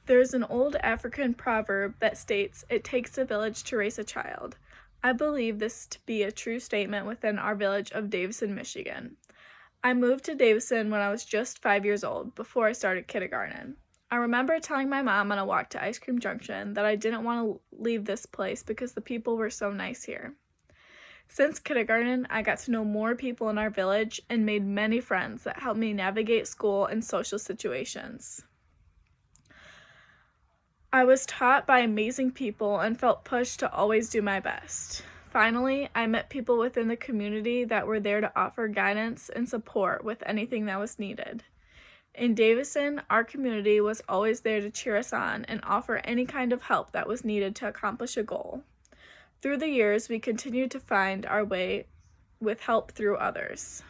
There is an old African proverb that states, "It takes a village to raise a child." I believe this to be a true statement within our village of Davison, Michigan. I moved to Davison when I was just 5 years old, before I started kindergarten. I remember telling my mom on a walk to Ice Cream Junction that I didn't want to leave this place because the people were so nice here. Since kindergarten, I got to know more people in our village and made many friends that helped me navigate school and social situations. I was taught by amazing people and felt pushed to always do my best. Finally, I met people within the community that were there to offer guidance and support with anything that was needed. In Davison, our community was always there to cheer us on and offer any kind of help that was needed to accomplish a goal. Through the years, we continued to find our way with help through others.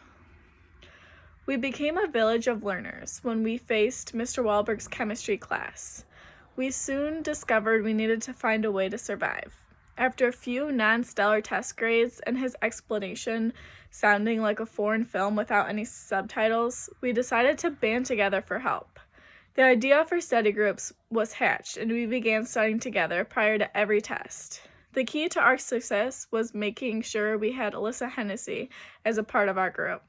We became a village of learners when we faced Mr. Wahlberg's chemistry class. We soon discovered we needed to find a way to survive. After a few non-stellar test grades and his explanation sounding like a foreign film without any subtitles, we decided to band together for help. The idea for study groups was hatched, and we began studying together prior to every test. The key to our success was making sure we had Alyssa Hennessy as a part of our group.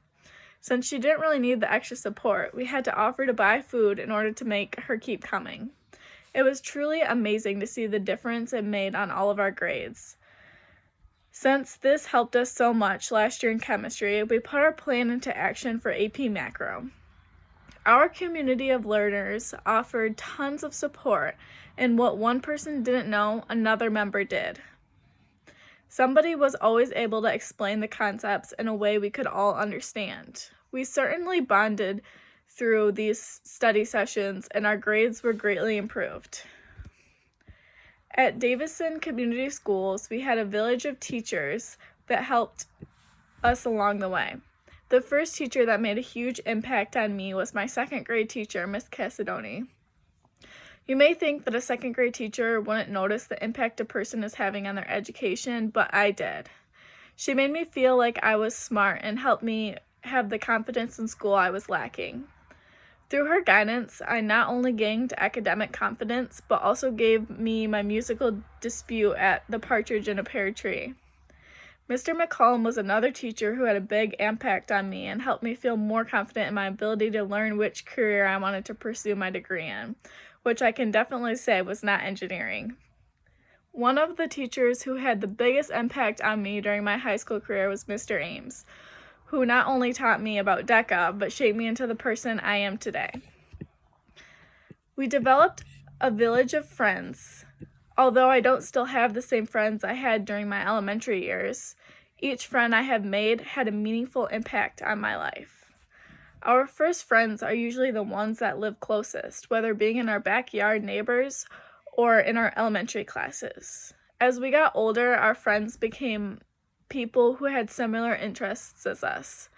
Since she didn't really need the extra support, we had to offer to buy food in order to make her keep coming. It was truly amazing to see the difference it made on all of our grades. Since this helped us so much last year in chemistry, we put our plan into action for AP Macro. Our community of learners offered tons of support, and what one person didn't know, another member did. Somebody was always able to explain the concepts in a way we could all understand. We certainly bonded through these study sessions, and our grades were greatly improved. At Davison Community Schools, we had a village of teachers that helped us along the way. The first teacher that made a huge impact on me was my second grade teacher, Miss Cassidoni. You may think that a second grade teacher wouldn't notice the impact a person is having on their education, but I did. She made me feel like I was smart and helped me have the confidence in school I was lacking. Through her guidance, I not only gained academic confidence, but also gave me my musical debut at the Partridge in a Pear Tree. Mr. McCollum was another teacher who had a big impact on me and helped me feel more confident in my ability to learn which career I wanted to pursue my degree in, which I can definitely say was not engineering. One of the teachers who had the biggest impact on me during my high school career was Mr. Ames, who not only taught me about DECA, but shaped me into the person I am today. We developed a village of friends. Although I don't still have the same friends I had during my elementary years, each friend I have made had a meaningful impact on my life. Our first friends are usually the ones that live closest, whether being in our backyard neighbors or in our elementary classes. As we got older, our friends became people who had similar interests as us.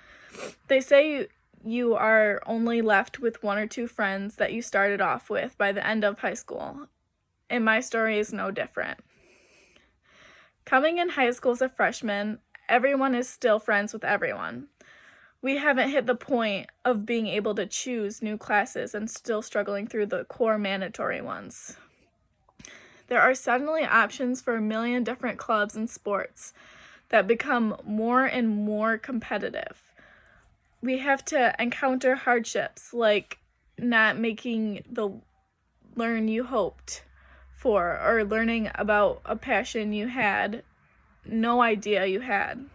They say you are only left with one or two friends that you started off with by the end of high school, and my story is no different. Coming in high school as a freshman, everyone is still friends with everyone. We haven't hit the point of being able to choose new classes and still struggling through the core mandatory ones. There are suddenly options for a million different clubs and sports that become more and more competitive. We have to encounter hardships like not making the learn you hoped for, or learning about a passion you had no idea you had.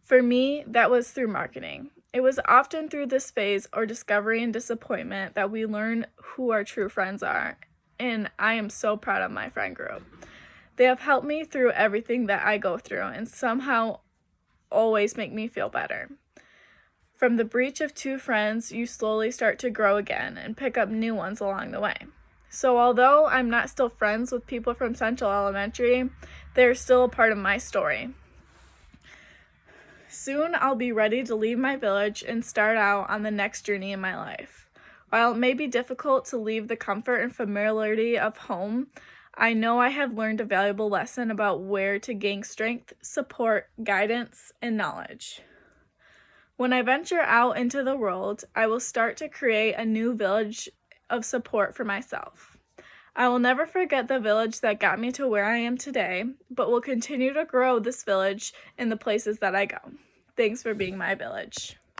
For me, that was through marketing. It was often through this phase or discovery and disappointment that we learn who our true friends are, and I am so proud of my friend group. They have helped me through everything that I go through and somehow always make me feel better. From the breach of two friends, you slowly start to grow again and pick up new ones along the way. So although I'm not still friends with people from Central Elementary, they're still a part of my story. Soon I'll be ready to leave my village and start out on the next journey in my life. While it may be difficult to leave the comfort and familiarity of home, I know I have learned a valuable lesson about where to gain strength, support, guidance, and knowledge. When I venture out into the world, I will start to create a new village of support for myself. I will never forget the village that got me to where I am today, but will continue to grow this village in the places that I go. Thanks for being my village.